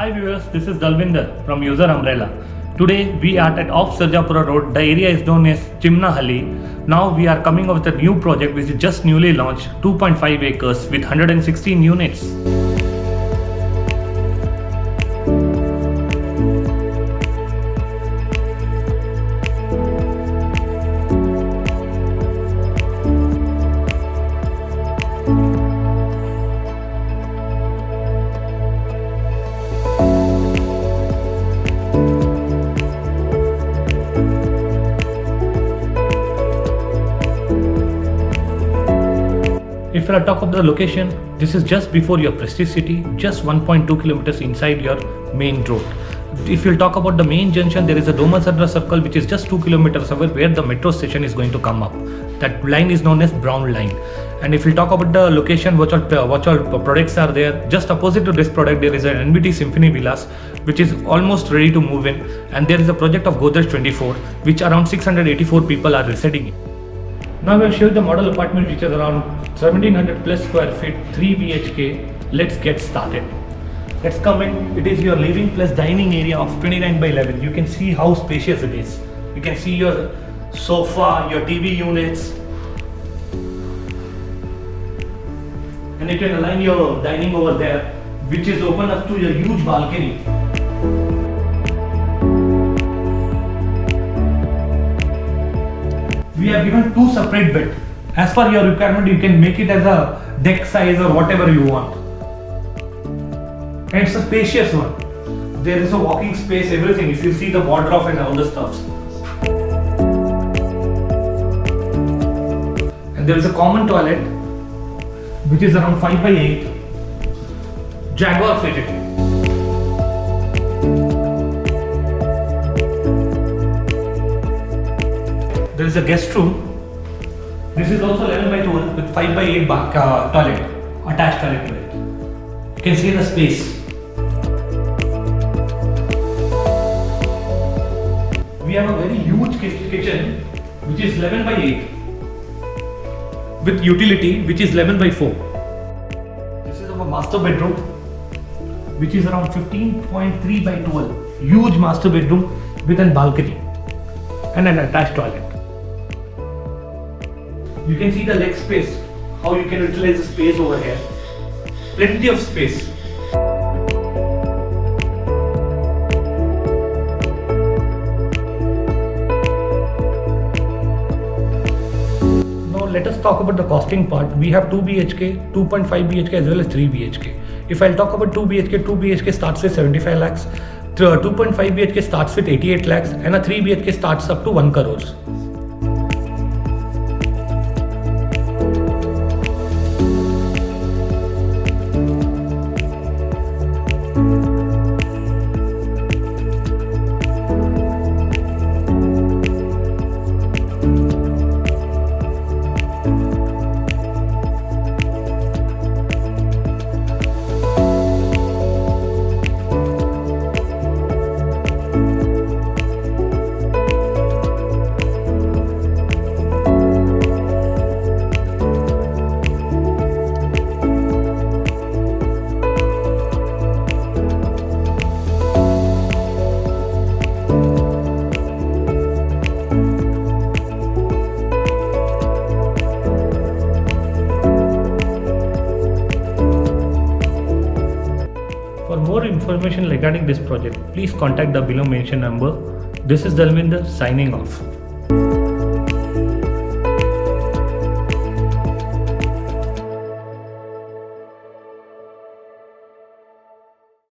Hi viewers, this is Dalvinder from User Umbrella. Today we are at off Sarjapur Road. The area is known as Chimnahalli. Now we are coming up with a new project which is just newly launched, 2.5 acres with 116 units. If I talk about the location, this is just before your Prestige City, just 1.2 kilometers inside your main road. If you talk about the main junction, there is a Domasandra circle which is just 2 kilometers away where the metro station is going to come up. That line is known as Brown Line. And if you talk about the location, what all products are there, just opposite to this product there is an NBT Symphony Villas which is almost ready to move in, and there is a project of Godrej 24 which around 684 people are residing in. Now I will show you the model apartment which is around 1700 plus square feet, 3 BHK. Let's get started. Let's come in. It is your living plus dining area of 29 by 11. You can see how spacious it is. You can see your sofa, your TV units, and you can align your dining over there, which is open up to your huge balcony. We have given two separate beds. As per your requirement, you can make it as a deck size or whatever you want. And it's a spacious one. There is a walking space, everything. If you see the wardrobe and all the stuffs. And there is a common toilet, which is around 5 by 8. Jaguar fitted. There is a guest room. This is also 11 by 12 with 5 by 8 toilet, attached toilet to it. You can see the space. We have a very huge kitchen which is 11 by 8 with utility which is 11 by 4. This is our master bedroom which is around 15.3 by 12. Huge master bedroom with a balcony and an attached toilet. You can see the leg space, how you can utilize the space over here. Plenty of space. Now let us talk about the costing part. We have 2 BHK, 2.5 BHK as well as 3 BHK. If I'll talk about 2 BHK starts with 75 lakhs, 2.5 BHK starts with 88 lakhs, and a 3 BHK starts up to 1 crores. For more information regarding this project, please contact the below mentioned number. This is Dalvinder signing off.